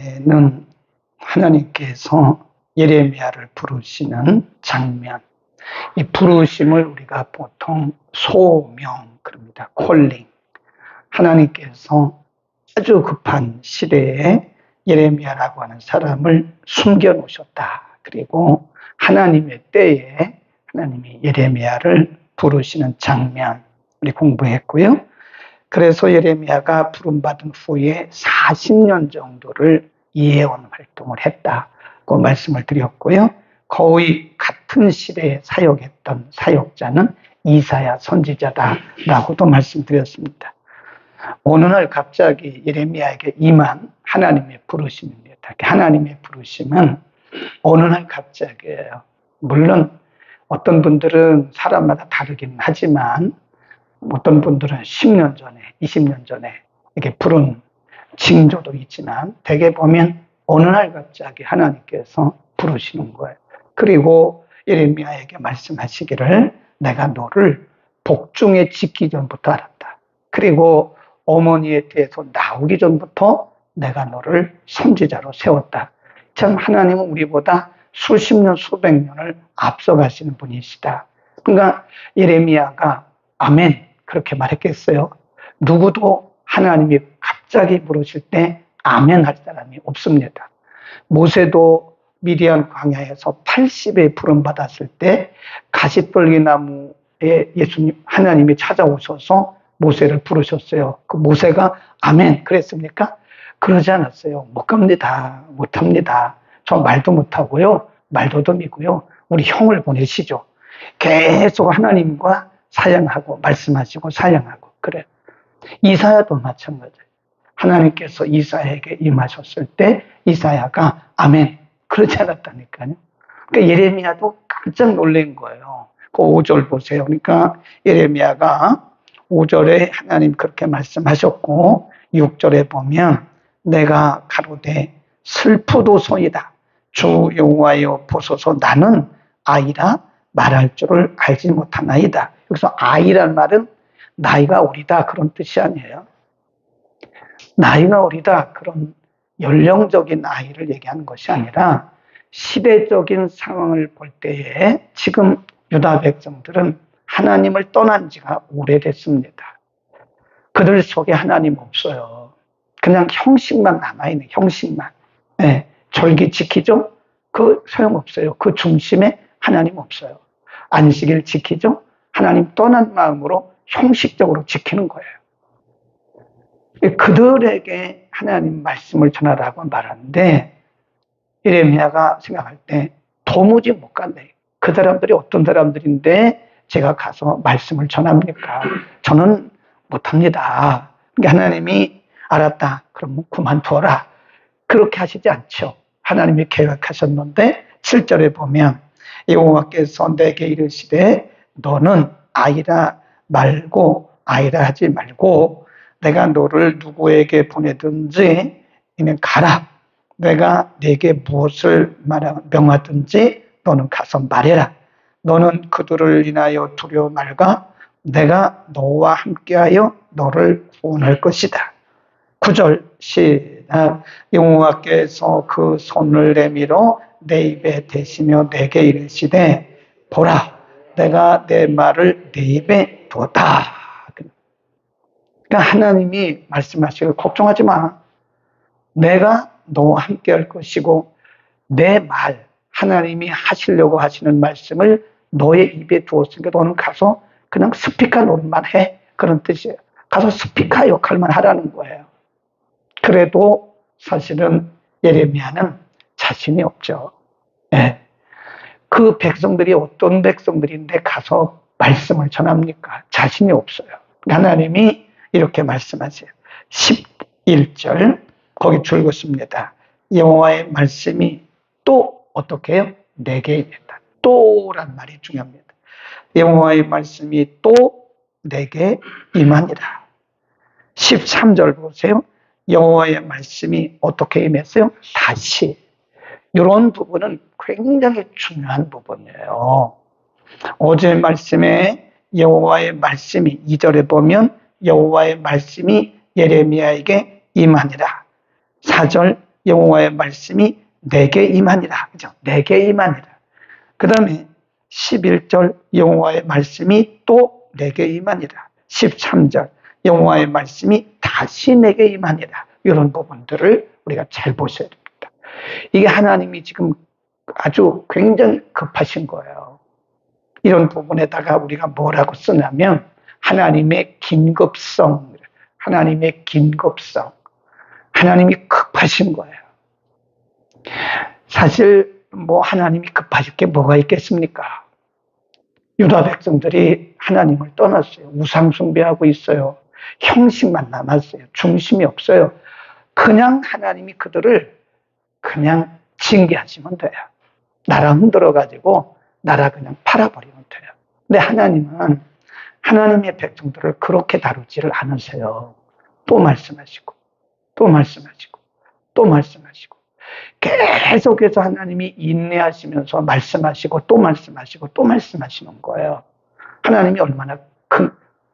는 하나님께서 예레미야를 부르시는 장면, 이 부르심을 우리가 보통 소명 그럽니다. 콜링. 하나님께서 아주 급한 시대에 예레미야라고 하는 사람을 숨겨 놓으셨다. 그리고 하나님의 때에 하나님이 예레미야를 부르시는 장면 우리 공부했고요. 그래서 예레미야가 부름받은 후에 40년 정도를 예언 활동을 했다고 말씀을 드렸고요. 거의 같은 시대에 사역했던 사역자는 이사야 선지자다라고도 말씀드렸습니다. 어느 날 갑자기 예레미야에게 임한 하나님의 부르심입니다. 하나님의 부르심은 어느 날 갑자기예요. 물론 어떤 분들은 사람마다 다르긴 하지만 어떤 분들은 10년 전에, 20년 전에 이렇게 부른 징조도 있지만 대개 보면 어느 날 갑자기 하나님께서 부르시는 거예요. 그리고 예레미야에게 말씀하시기를 내가 너를 복중에 짓기 전부터 알았다. 그리고 어머니의 떼에서 나오기 전부터 내가 너를 선지자로 세웠다. 참 하나님은 우리보다 수십 년, 수백 년을 앞서가시는 분이시다. 그러니까 예레미야가 아멘 그렇게 말했겠어요? 누구도 하나님이 갑자기 부르실 때 아멘 할 사람이 없습니다. 모세도 미디안 광야에서 80에 부름받았을 때 가시떨기 나무에 예수님 하나님이 찾아오셔서 모세를 부르셨어요. 그 모세가 아멘 그랬습니까? 그러지 않았어요. 못 갑니다. 못합니다. 저 말도 못하고요. 말도듬이고요. 우리 형을 보내시죠. 계속 하나님과 사양하고 말씀하시고 사양하고 그래요. 이사야도 마찬가지예요. 하나님께서 이사야에게 임하셨을 때 이사야가 아멘 그러지 않았다니까요. 그러니까 예레미야도 깜짝 놀란 거예요. 그 5절 보세요. 그러니까 예레미야가 5절에 하나님 그렇게 말씀하셨고 6절에 보면 내가 가로되 슬프도소이다. 주 여호와여 보소서 나는 아이라 말할 줄을 알지 못하나이다. 여기서 아이란 말은 나이가 어리다 그런 뜻이 아니에요. 나이가 어리다 그런 연령적인 아이를 얘기하는 것이 아니라 시대적인 상황을 볼 때에 지금 유다 백성들은 하나님을 떠난 지가 오래됐습니다. 그들 속에 하나님 없어요. 그냥 형식만 남아있는 형식만. 네, 절기 지키죠? 그 소용없어요. 그 중심에 하나님 없어요. 안식일 지키죠? 하나님 떠난 마음으로 형식적으로 지키는 거예요. 그들에게 하나님 말씀을 전하라고 말하는데 예레미야가 생각할 때 도무지 못 간대. 그 사람들이 어떤 사람들인데 제가 가서 말씀을 전합니까? 저는 못합니다. 그러니까 하나님이 알았다. 그럼 그만두어라. 그렇게 하시지 않죠. 하나님이 계획하셨는데 7절에 보면 여호와께서 내게 이르시되 너는 아이라 말고 아이라 하지 말고 내가 너를 누구에게 보내든지 너는 가라. 내가 네게 무엇을 명하든지 너는 가서 말해라. 너는 그들을 인하여 두려워 말가 내가 너와 함께하여 너를 구원할 것이다. 9절 시작. 여호와께서 그 손을 내밀어 내 입에 대시며 내게 이르시되 보라 내가 내 말을 내 입에 두었다. 그러니까 하나님이 말씀하시고 걱정하지 마. 내가 너와 함께 할 것이고 내 말 하나님이 하시려고 하시는 말씀을 너의 입에 두었으니까 너는 가서 그냥 스피커 노릇만 해. 그런 뜻이에요. 가서 스피커 역할만 하라는 거예요. 그래도 사실은 예레미야는 자신이 없죠. 네. 그 백성들이 어떤 백성들인데 가서 말씀을 전합니까? 자신이 없어요. 하나님이 이렇게 말씀하세요. 11절 거기 줄 긋습니다. 여호와의 말씀이 또 어떻게 해요? 내게 임했다. 또란 말이 중요합니다. 여호와의 말씀이 또 내게 임하니라. 13절 보세요. 여호와의 말씀이 어떻게 임했어요? 다시. 이런 부분은 굉장히 중요한 부분이에요. 어제 말씀에 여호와의 말씀이 2절에 보면 여호와의 말씀이 예레미야에게 임하니라. 4절 여호와의 말씀이 내게 임하니라. 그죠? 내게 임하니라. 그 다음에 11절 여호와의 말씀이 또 내게 임하니라. 13절 여호와의 말씀이 다시 내게 임하니라. 이런 부분들을 우리가 잘 보셔야 됩니다. 이게 하나님이 지금 아주 굉장히 급하신 거예요. 이런 부분에다가 우리가 뭐라고 쓰냐면 하나님의 긴급성, 하나님의 긴급성, 하나님이 급하신 거예요. 사실 뭐 하나님이 급하실 게 뭐가 있겠습니까? 유다 백성들이 하나님을 떠났어요. 우상 숭배하고 있어요. 형식만 남았어요. 중심이 없어요. 그냥 하나님이 그들을 그냥 징계하시면 돼요. 나라 흔들어가지고 나라 그냥 팔아버리면 돼요. 근데 하나님은 하나님의 백성들을 그렇게 다루지를 않으세요. 또 말씀하시고 또 말씀하시고 또 말씀하시고 계속해서 하나님이 인내하시면서 말씀하시고 또 말씀하시고 또 말씀하시는 거예요. 하나님이 얼마나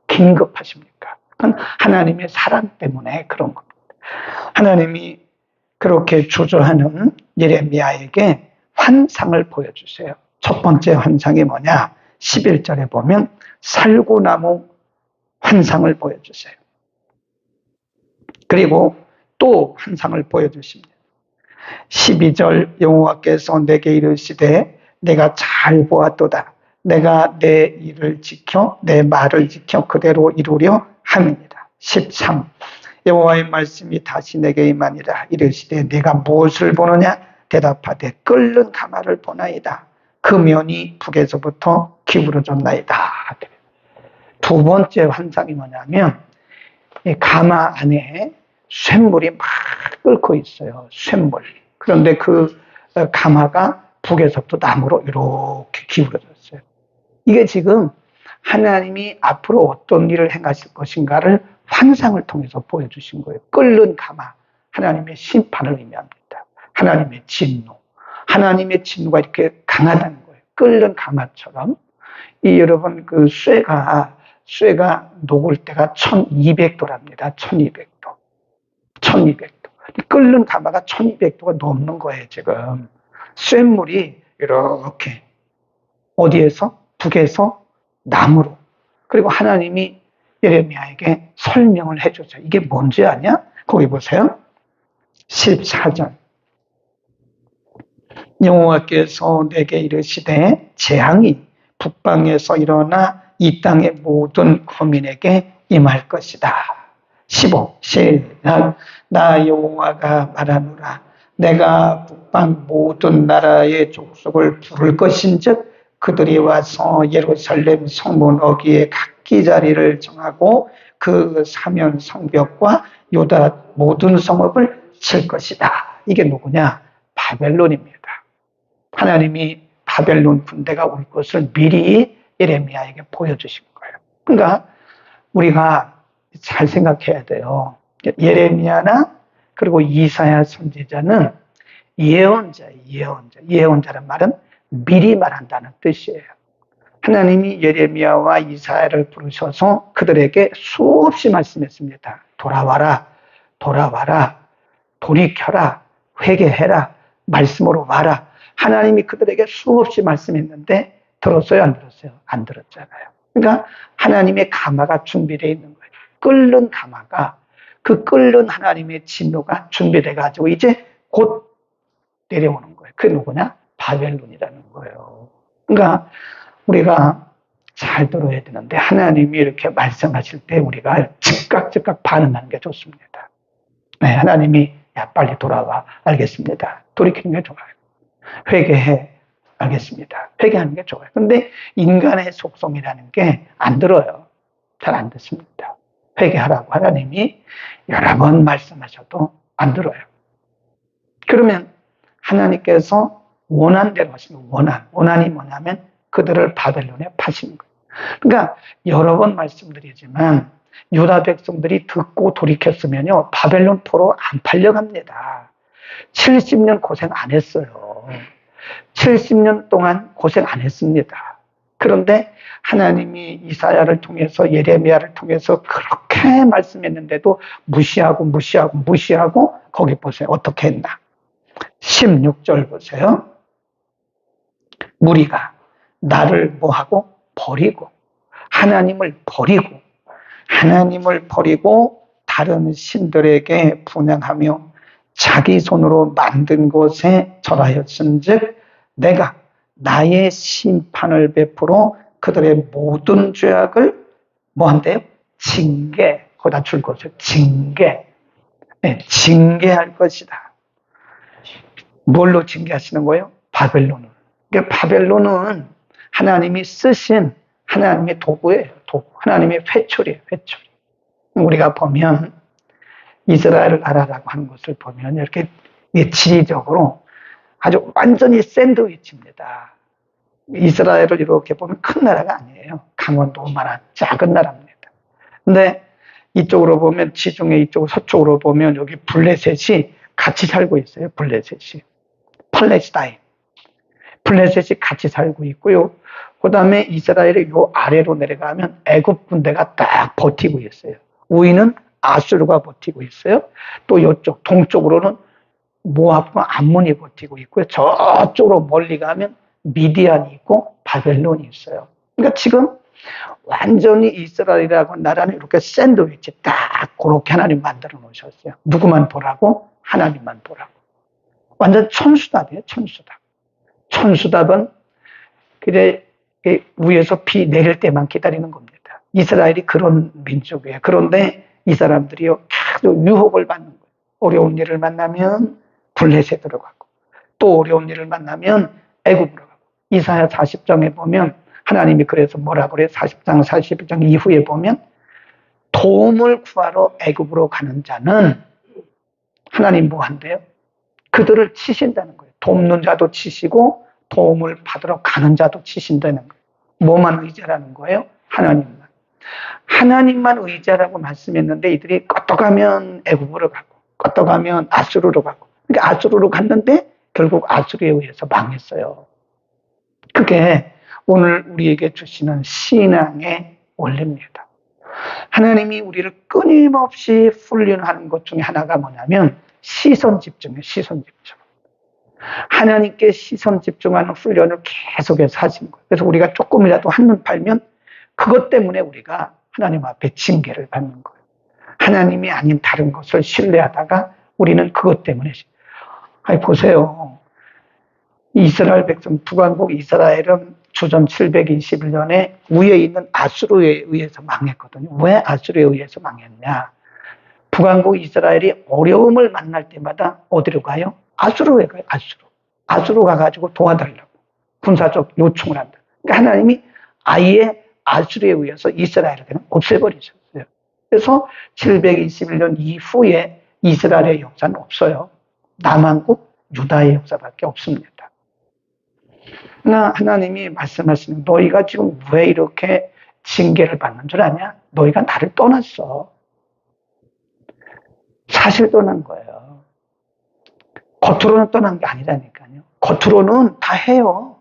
긴급하십니까? 그건 하나님의 사랑 때문에 그런 겁니다. 하나님이 그렇게 주저하는 예레미야에게 환상을 보여주세요. 첫 번째 환상이 뭐냐? 11절에 보면 살구나무 환상을 보여주세요. 그리고 또 환상을 보여주십니다. 12절 여호와께서 내게 이르시되 내가 잘 보았도다. 내가 내 일을 지켜 내 말을 지켜 그대로 이루려 함이니라. 13 여호와의 말씀이 다시 내게 임하니라. 이르시되 내가 무엇을 보느냐? 대답하되 끓는 가마를 보나이다. 그 면이 북에서부터 기울어졌나이다. 두 번째 환상이 뭐냐면 이 가마 안에 쇳물이 막 끓고 있어요. 쇳물. 그런데 그 가마가 북에서부터 남으로 이렇게 기울어졌어요. 이게 지금 하나님이 앞으로 어떤 일을 행하실 것인가를 환상을 통해서 보여주신 거예요. 끓는 가마. 하나님의 심판을 의미합니다. 하나님의 진노. 하나님의 진노가 이렇게 강하다는 거예요. 끓는 가마처럼. 이 여러분 그 쇠가 녹을 때가 1200도랍니다. 1200도. 1200도. 끓는 가마가 1200도가 넘는 거예요, 지금. 쇳물이 이렇게 어디에서? 북에서 남으로. 그리고 하나님이 예레미야에게 설명을 해줬어요. 이게 뭔지 아냐? 거기 보세요. 14절. 여호와께서 내게 이르시되 재앙이 북방에서 일어나 이 땅의 모든 거민에게 임할 것이다. 15. 시작. 나 여호와가 말하노라. 내가 북방 모든 나라의 족속을 부를 것인즉 그들이 와서 예루살렘 성문 어귀에 각기 자리를 정하고 그 사면 성벽과 유다 모든 성읍을 칠 것이다. 이게 누구냐? 바벨론입니다. 하나님이 바벨론 군대가 올 것을 미리 예레미야에게 보여주신 거예요. 그러니까 우리가 잘 생각해야 돼요. 예레미야나 그리고 이사야 선지자는 예언자예요. 예언자란 말은 미리 말한다는 뜻이에요. 하나님이 예레미야와 이사야를 부르셔서 그들에게 수없이 말씀했습니다. 돌아와라, 돌아와라, 돌이켜라, 회개해라, 말씀으로 와라. 하나님이 그들에게 수없이 말씀했는데 들었어요, 안 들었어요? 안 들었잖아요. 그러니까 하나님의 가마가 준비되어 있는 거예요. 끓는 가마가, 그 끓는 하나님의 진노가 준비돼가지고 이제 곧 내려오는 거예요. 그게 누구냐? 바벨론이라는 거예요. 그러니까 우리가 잘 들어야 되는데 하나님이 이렇게 말씀하실 때 우리가 즉각 반응하는 게 좋습니다. 네, 하나님이 야 빨리 돌아와. 알겠습니다. 돌이키는 게 좋아요. 회개해. 알겠습니다. 회개하는 게 좋아요. 근데 인간의 속성이라는 게 안 들어요. 잘 안 듣습니다. 회개하라고 하나님이 여러 번 말씀하셔도 안 들어요. 그러면 하나님께서 원한 대로 하시는 원한이 뭐냐면 그들을 바벨론에 파시는 거예요. 그러니까 여러 번 말씀드리지만 유다 백성들이 듣고 돌이켰으면요 바벨론 포로 안 팔려갑니다. 70년 고생 안 했어요. 70년 동안 고생 안 했습니다. 그런데 하나님이 이사야를 통해서 예레미야를 통해서 그렇게 말씀했는데도 무시하고 거기 보세요. 어떻게 했나. 16절 보세요. 무리가 나를 뭐하고 버리고 하나님을 버리고 다른 신들에게 분향하며 자기 손으로 만든 것에 절하였은즉 내가 나의 심판을 베풀어 그들의 모든 죄악을 뭐한대요? 거기다 줄 것을 징계할 것이다. 뭘로 징계하시는 거예요? 바벨론을. 그러니까 바벨론은 하나님이 쓰신 하나님의 도구예요. 하나님의 회초리예요. 우리가 보면 이스라엘 나라라고 하는 것을 보면 이렇게 지리적으로 아주 완전히 샌드위치입니다. 이스라엘을 이렇게 보면 큰 나라가 아니에요. 강원도만한 작은 나라입니다. 근데 이쪽으로 보면 지중해 이쪽 서쪽으로 보면 여기 블레셋이 같이 살고 있어요. 블레셋이 같이 살고 있고요. 그 다음에 이스라엘이 요 아래로 내려가면 애굽 군대가 딱 버티고 있어요. 위는 아수르가 버티고 있어요. 또 이쪽 동쪽으로는 모압과 암몬이 버티고 있고요. 저쪽으로 멀리 가면 미디안이 있고 바벨론이 있어요. 그러니까 지금 완전히 이스라엘이라고 나라는 이렇게 샌드위치 딱 그렇게 하나님 만들어 놓으셨어요. 누구만 보라고? 하나님만 보라고. 완전 천수답이에요. 천수답은 그래 위에서 비 내릴 때만 기다리는 겁니다. 이스라엘이 그런 민족이에요. 그런데 이 사람들이요 계속 유혹을 받는 거예요. 어려운 일을 만나면 블레셋으로 가고 또 어려운 일을 만나면 애굽으로 가고. 이사야 40장에 보면 하나님이 그래서 뭐라 그래요? 40장 41장 이후에 보면 도움을 구하러 애굽으로 가는 자는 하나님 뭐 한대요? 그들을 치신다는 거예요. 돕는 자도 치시고 도움을 받으러 가는 자도 치신다는 거예요. 뭐만 의지하라는 거예요? 하나님만 의지하라고 말씀했는데 이들이 껐떡하면 애굽으로 가고 껐떡하면 아수르로 가고. 그러니까 아수르로 갔는데 결국 아수르에 의해서 망했어요. 그게 오늘 우리에게 주시는 신앙의 원리입니다. 하나님이 우리를 끊임없이 훈련하는 것 중에 하나가 뭐냐면 시선 집중이에요. 하나님께 시선 집중하는 훈련을 계속해서 하신 거예요. 그래서 우리가 조금이라도 한눈 팔면 그것 때문에 우리가 하나님 앞에 징계를 받는 거예요. 하나님이 아닌 다른 것을 신뢰하다가 우리는 그것 때문에 보세요. 이스라엘 백성 북왕국 이스라엘은 주전 721년에 위에 있는 아수르에 의해서 망했거든요. 왜 아수르에 의해서 망했냐? 북왕국 이스라엘이 어려움을 만날 때마다 어디로 가요? 아수르에 가요. 아수르 가가지고 도와달라고 군사적 요청을 한다. 그러니까 하나님이 아예 아수르에 의해서 이스라엘을 그냥 없애버리셨어요. 그래서 721년 이후에 이스라엘의 역사는 없어요. 남한국 유다의 역사밖에 없습니다. 그러나 하나님이 말씀하시는 너희가 지금 왜 이렇게 징계를 받는 줄 아냐? 너희가 나를 떠났어. 사실 떠난 거예요. 겉으로는 떠난 게 아니라니까요. 겉으로는 다 해요.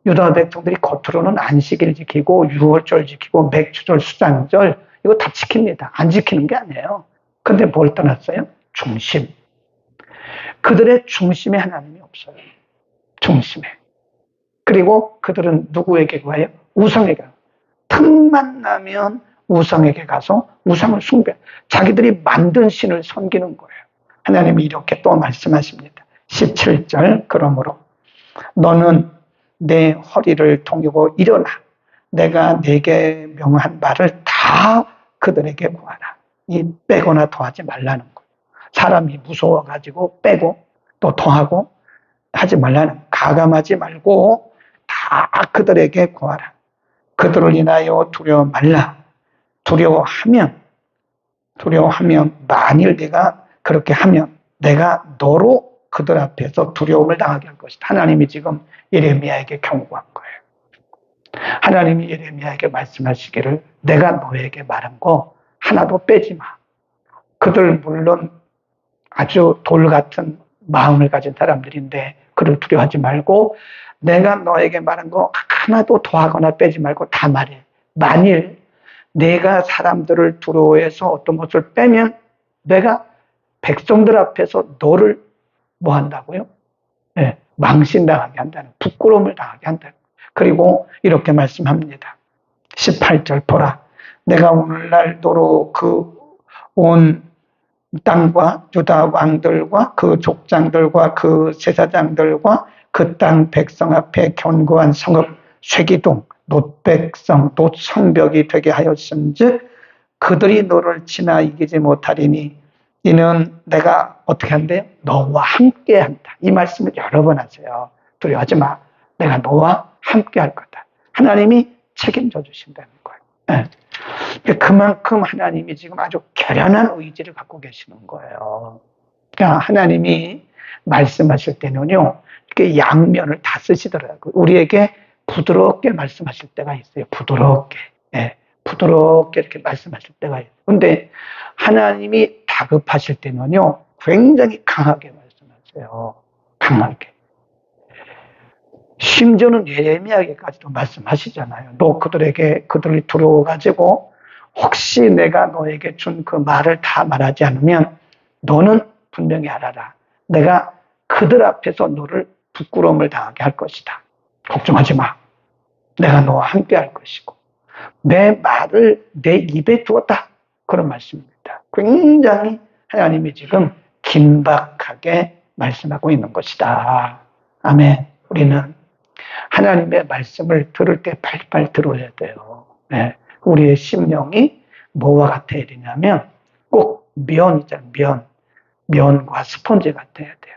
유다 백성들이 겉으로는 안식일 지키고 유월절 지키고 맥주절 수장절 이거 다 지킵니다. 안 지키는 게 아니에요. 근데 뭘 떠났어요? 중심. 그들의 중심에 하나님이 없어요. 중심에. 그리고 그들은 누구에게 가요? 우상에게 가요. 틈만 나면 우상에게 가서 우상을 숭배. 자기들이 만든 신을 섬기는 거예요. 하나님이 이렇게 또 말씀하십니다. 17절 그러므로 너는 내 허리를 동이고 일어나 내가 내게 명한 말을 다 그들에게 구하라. 이 빼거나 더하지 말라는 거예요. 사람이 무서워가지고 빼고 또 더하고 하지 말라는 가감하지 말고 다 그들에게 구하라. 그들을 인하여 두려워 말라. 두려워하면 만일 내가 그렇게 하면 내가 너로 그들 앞에서 두려움을 당하게 할 것이다. 하나님이 지금 예레미야에게 경고한 거예요. 하나님이 예레미야에게 말씀하시기를 내가 너에게 말한 거 하나도 빼지 마. 그들 물론 아주 돌 같은 마음을 가진 사람들인데 그를 두려워하지 말고 내가 너에게 말한 거 하나도 더하거나 빼지 말고 다 말해. 만일 내가 사람들을 두려워해서 어떤 것을 빼면 내가 백성들 앞에서 너를 뭐 한다고요? 네, 망신당하게 한다는, 부끄러움을 당하게 한다는. 그리고 이렇게 말씀합니다. 18절 보라. 내가 오늘날 너로 그 온 땅과 유다 왕들과 그 족장들과 그 제사장들과 그 땅 백성 앞에 견고한 성읍 쇠기둥 놋백성 놋성벽이 되게 하였은즉 그들이 너를 치나 이기지 못하리니 이는 내가 어떻게 한대요? 너와 함께 한다. 이 말씀을 여러 번 하세요. 두려워하지 마. 내가 너와 함께 할 거다. 하나님이 책임져 주신다는 거예요. 네. 그만큼 하나님이 지금 아주 결연한 의지를 갖고 계시는 거예요. 그러니까 하나님이 말씀하실 때는요, 이렇게 양면을 다 쓰시더라고요. 우리에게 부드럽게 말씀하실 때가 있어요. 부드럽게. 네. 부드럽게 이렇게 말씀하실 때가 있어요. 근데 하나님이 다급하실 때는요, 굉장히 강하게 말씀하세요. 강하게. 심지어는 예레미야에게까지도 말씀하시잖아요. 너 그들을 두려워가지고 혹시 내가 너에게 준 그 말을 다 말하지 않으면 너는 분명히 알아라. 내가 그들 앞에서 너를 부끄러움을 당하게 할 것이다. 걱정하지 마. 내가 너와 함께 할 것이고 내 말을 내 입에 두었다. 그런 말씀입니다. 굉장히 하나님이 지금 긴박하게 말씀하고 있는 것이다. 아멘. 우리는 하나님의 말씀을 들을 때 빨리빨리 들어야 돼요. 네. 우리의 심령이 뭐와 같아야 되냐면 꼭 면이잖아요. 면과 스펀지 같아야 돼요.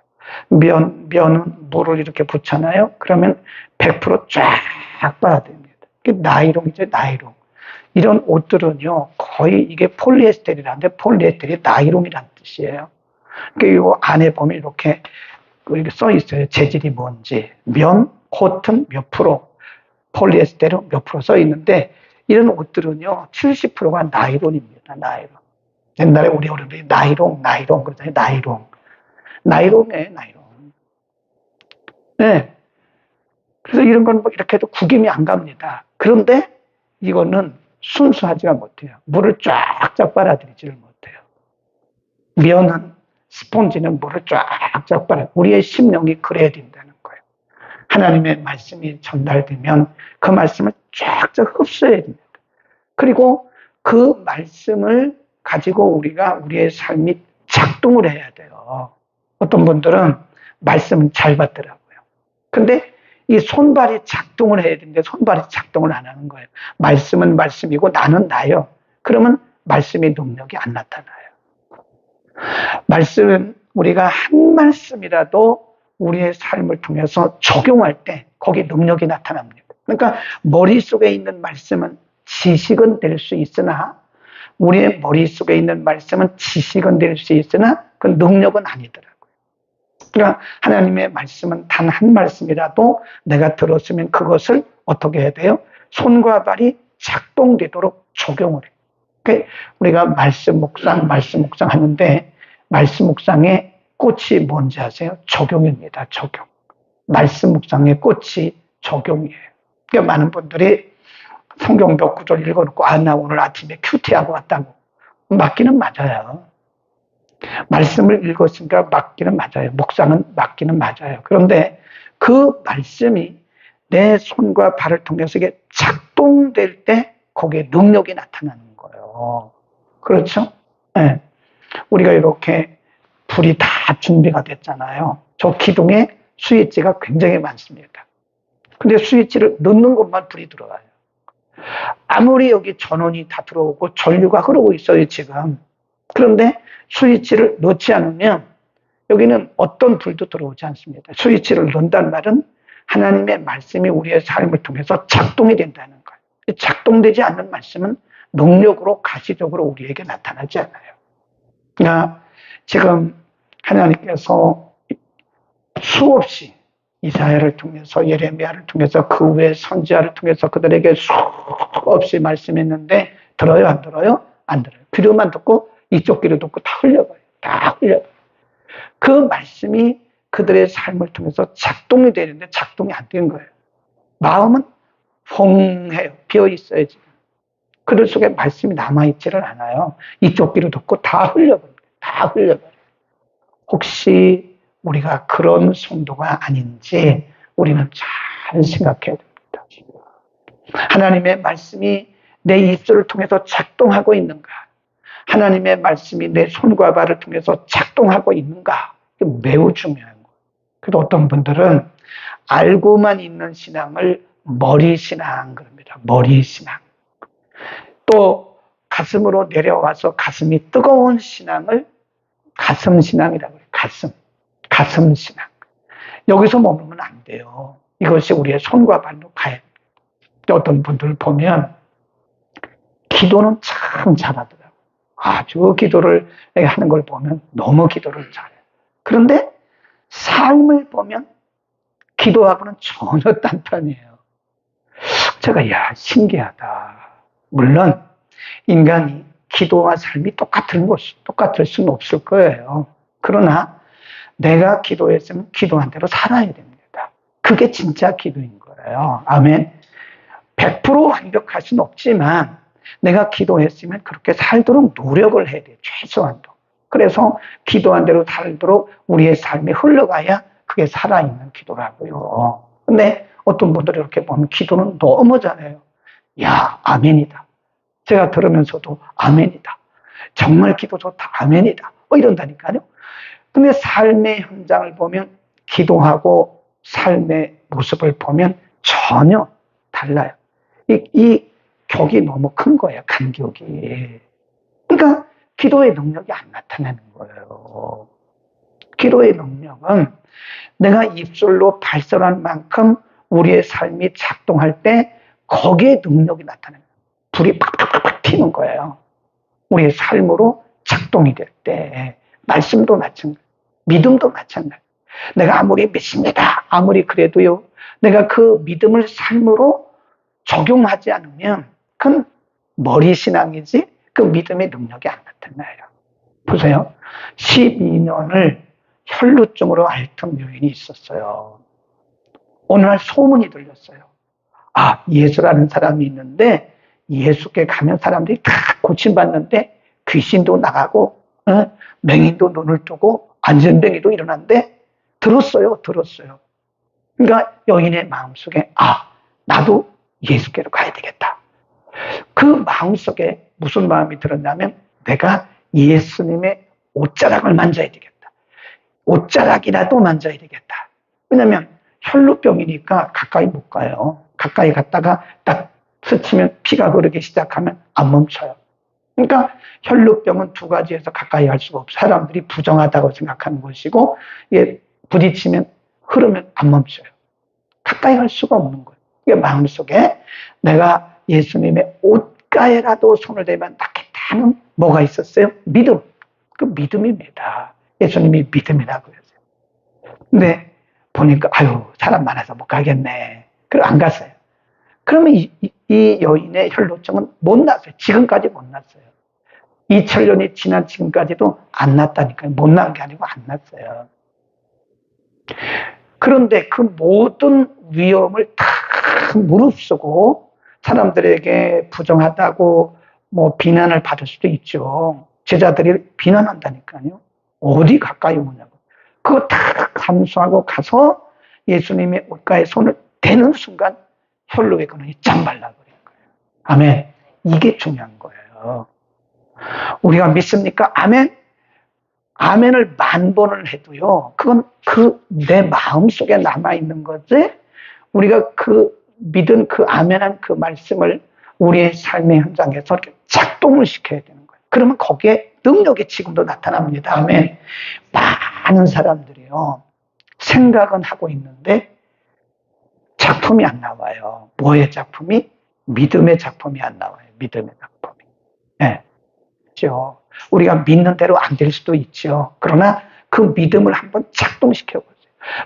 면은 물을 이렇게 붓잖아요. 그러면 100%쫙 빨아들입니다. 나이롱이죠, 나이롱. 이런 옷들은요, 거의 이게 폴리에스테르라는데 폴리에스테르이 나이롱이라는 뜻이에요. 이 안에 보면 이렇게 써 있어요. 재질이 뭔지. 면, 코튼 몇 프로, 폴리에스테르 몇 프로 써 있는데 이런 옷들은요 70%가 나이론입니다. 나이론. 옛날에 우리 어른들이 나이론 그러잖아요. 나이론이에요. 나이론. 네. 그래서 이런 건 뭐 이렇게 해도 구김이 안 갑니다. 그런데 이거는 순수하지가 못해요. 물을 쫙쫙 빨아들이지를 못해요. 면은 스폰지는 물을 쫙쫙 빨아. 우리의 심령이 그래야 된다는 거예요. 하나님의 말씀이 전달되면 그 말씀을 쫙쫙 흡수해야 됩니다. 그리고 그 말씀을 가지고 우리의 삶이 작동을 해야 돼요. 어떤 분들은 말씀은 잘 받더라고요. 근데 이 손발이 작동을 해야 되는데 손발이 작동을 안 하는 거예요. 말씀은 말씀이고 나는 나요. 그러면 말씀의 능력이 안 나타나요. 말씀은 우리가 한 말씀이라도 우리의 삶을 통해서 적용할 때 거기 능력이 나타납니다. 그러니까 머릿속에 있는 말씀은 지식은 될 수 있으나 우리의 머릿속에 있는 말씀은 지식은 될 수 있으나 그 능력은 아니더라고요. 그러니까 하나님의 말씀은 단 한 말씀이라도 내가 들었으면 그것을 어떻게 해야 돼요? 손과 발이 작동되도록 적용을 해요. 그러니까 우리가 말씀 묵상 하는데 말씀 묵상의 꽃이 뭔지 아세요? 적용입니다. 적용. 말씀 묵상의 꽃이 적용이에요. 그러니까 많은 분들이 성경 몇 구절 읽어놓고 나 오늘 아침에 큐티하고 왔다고. 맞기는 맞아요. 말씀을 읽었으니까 맞기는 맞아요. 묵상은 맞기는 맞아요. 그런데 그 말씀이 내 손과 발을 통해서 이게 작동될 때 거기에 능력이 나타나는 거예요. 그렇죠? 네. 우리가 이렇게 불이 다 준비가 됐잖아요. 저 기둥에 스위치가 굉장히 많습니다. 근데 스위치를 넣는 것만 불이 들어가요. 아무리 여기 전원이 다 들어오고 전류가 흐르고 있어요, 지금. 그런데 스위치를 넣지 않으면 여기는 어떤 불도 들어오지 않습니다. 스위치를 넣는다는 말은 하나님의 말씀이 우리의 삶을 통해서 작동이 된다는 거예요. 작동되지 않는 말씀은 능력으로 가시적으로 우리에게 나타나지 않아요. 그러니까 지금 하나님께서 수없이 이사야를 통해서 예레미야를 통해서 그 외 선지자를 통해서 그들에게 수없이 말씀했는데 들어요 안 들어요? 안 들어요. 귀로만 듣고 이쪽 귀로 듣고 다 흘려가요. 다 흘려가요. 그 말씀이 그들의 삶을 통해서 작동이 되는데 작동이 안 된 거예요. 마음은 홍해요. 비어 있어요, 지금. 그들 속에 말씀이 남아있지를 않아요. 이쪽 귀로 듣고 다 흘려버려요. 다 흘려버려요. 혹시 우리가 그런 성도가 아닌지 우리는 잘 생각해야 됩니다. 하나님의 말씀이 내 입술을 통해서 작동하고 있는가? 하나님의 말씀이 내 손과 발을 통해서 작동하고 있는가? 매우 중요한 거예요. 그래도 어떤 분들은 알고만 있는 신앙을 머리신앙 그럽니다. 머리신앙. 또 가슴으로 내려와서 가슴이 뜨거운 신앙을 가슴신앙이라고 해요. 가슴신앙. 여기서 머물면 안 돼요. 이것이 우리의 손과 발로 가야 돼요. 어떤 분들 보면 기도는 참 잘하더라고요. 아주 기도를 하는 걸 보면 너무 기도를 잘해요. 그런데 삶을 보면 기도하고는 전혀 딴판이에요. 제가 신기하다. 물론 인간이 기도와 삶이 똑같을 수는 없을 거예요. 그러나 내가 기도했으면 기도한 대로 살아야 됩니다. 그게 진짜 기도인 거예요. 아멘. 100% 완벽할 수는 없지만 내가 기도했으면 그렇게 살도록 노력을 해야 돼요. 최소한도. 그래서 기도한 대로 살도록 우리의 삶이 흘러가야 그게 살아있는 기도라고요. 근데 어떤 분들이 이렇게 보면 기도는 너무 잘해요. 아멘이다. 제가 들으면서도 아멘이다. 정말 기도 좋다. 아멘이다. 이런다니까요. 근데 삶의 현장을 보면 기도하고 삶의 모습을 보면 전혀 달라요. 이 격이 너무 큰 거예요. 간격이. 그러니까 기도의 능력이 안 나타나는 거예요. 기도의 능력은 내가 입술로 발설한 만큼 우리의 삶이 작동할 때 거기에 능력이 나타나요. 불이 팍팍팍 튀는 거예요. 우리의 삶으로 작동이 될 때 말씀도 마찬가지, 믿음도 마찬가지. 내가 아무리 믿습니다. 아무리 그래도요. 내가 그 믿음을 삶으로 적용하지 않으면 그건 머리신앙이지 그 믿음의 능력이 안 나타나요. 보세요. 12년을 혈루증으로 앓던 여인이 있었어요. 어느 날 소문이 들렸어요. 예수라는 사람이 있는데 예수께 가면 사람들이 다 고침받는데 귀신도 나가고 맹인도 눈을 뜨고 안전뱅이도 일어난데 들었어요. 그러니까 여인의 마음속에 나도 예수께로 가야 되겠다. 그 마음속에 무슨 마음이 들었냐면 내가 예수님의 옷자락을 만져야 되겠다. 옷자락이라도 만져야 되겠다. 왜냐하면 혈루병이니까 가까이 못 가요. 가까이 갔다가 딱 스치면 피가 흐르기 시작하면 안 멈춰요. 그러니까 혈루병은 두 가지에서 가까이 갈 수가 없어요. 사람들이 부정하다고 생각하는 것이고 부딪히면 흐르면 안 멈춰요. 가까이 갈 수가 없는 거예요. 이게 마음속에 내가 예수님의 옷가에라도 손을 대면 낫겠다는 뭐가 있었어요? 믿음. 그 믿음입니다. 예수님이 믿음이라고 그랬어요. 근데 보니까 사람 많아서 못 가겠네. 그리고 안 갔어요. 그러면 이 여인의 혈루증은 못 났어요. 지금까지 못 났어요. 2000년이 지난 지금까지도 안 났다니까요. 못 난 게 아니고 안 났어요. 그런데 그 모든 위험을 다 무릅쓰고 사람들에게 부정하다고 비난을 받을 수도 있죠. 제자들이 비난한다니까요. 어디 가까이 오냐고. 그거 다 감수하고 가서 예수님의 옷가에 손을 대는 순간 혈루의 근원이 짱 발라버린 거예요. 아멘. 이게 중요한 거예요. 우리가 믿습니까? 아멘. 아멘을 10,000번을 해도요. 그건 내 마음속에 남아있는 거지. 우리가 믿은 아멘한 그 말씀을 우리의 삶의 현장에서 이렇게 작동을 시켜야 되는 거예요. 그러면 거기에 능력이 지금도 나타납니다. 아멘. 많은 사람들이요. 생각은 하고 있는데 작품이 안 나와요. 뭐의 작품이? 믿음의 작품이 안 나와요. 믿음의 작품이. 네. 그렇죠. 우리가 믿는 대로 안 될 수도 있죠. 그러나 그 믿음을 한번 작동시켜보세요.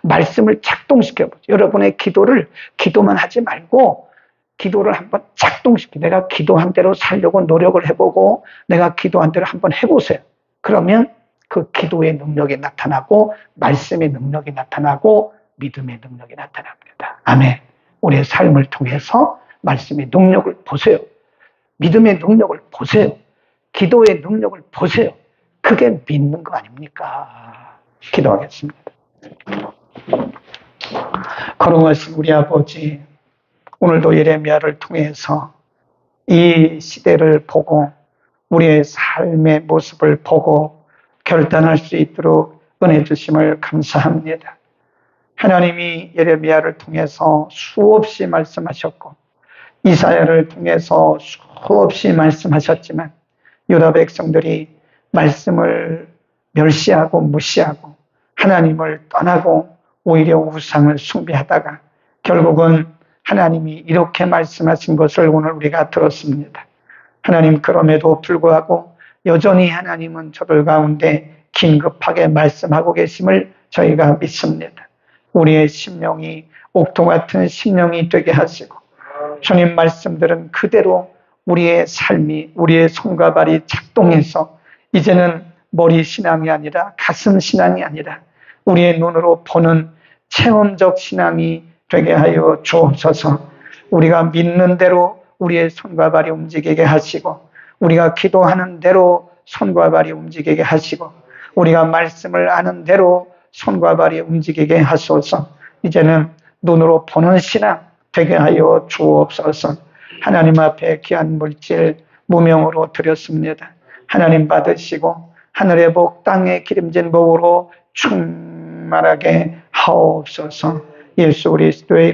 말씀을 작동시켜보세요. 여러분의 기도만 하지 말고 기도를 한번 내가 기도한 대로 살려고 노력을 해보고 내가 기도한 대로 한번 해보세요. 그러면 그 기도의 능력이 나타나고 말씀의 능력이 나타나고 믿음의 능력이 나타납니다. 아멘. 우리의 삶을 통해서 말씀의 능력을 보세요. 믿음의 능력을 보세요. 기도의 능력을 보세요. 그게 믿는 거 아닙니까? 기도하겠습니다. 거룩하신 우리 아버지, 오늘도 예레미야를 통해서 이 시대를 보고 우리의 삶의 모습을 보고 결단할 수 있도록 은혜 주심을 감사합니다. 하나님이 예레미야를 통해서 수없이 말씀하셨고 이사야를 통해서 수없이 말씀하셨지만 유다 백성들이 말씀을 멸시하고 무시하고 하나님을 떠나고 오히려 우상을 숭배하다가 결국은 하나님이 이렇게 말씀하신 것을 오늘 우리가 들었습니다. 하나님, 그럼에도 불구하고 여전히 하나님은 저들 가운데 긴급하게 말씀하고 계심을 저희가 믿습니다. 우리의 심령이 옥토 같은 심령이 되게 하시고 주님 말씀들은 그대로 우리의 삶이, 우리의 손과 발이 작동해서 이제는 머리 신앙이 아니라 가슴 신앙이 아니라 우리의 눈으로 보는 체험적 신앙이 되게 하여 주옵소서. 우리가 믿는 대로 우리의 손과 발이 움직이게 하시고 우리가 기도하는 대로 손과 발이 움직이게 하시고 우리가 말씀을 아는 대로 손과 발이 움직이게 하소서. 이제는 눈으로 보는 신앙 되게 하여 주옵소서. 하나님 앞에 귀한 물질 무명으로 드렸습니다. 하나님 받으시고 하늘의 복 땅에 기름진 복으로 충만하게 하옵소서. 예수 그리스도의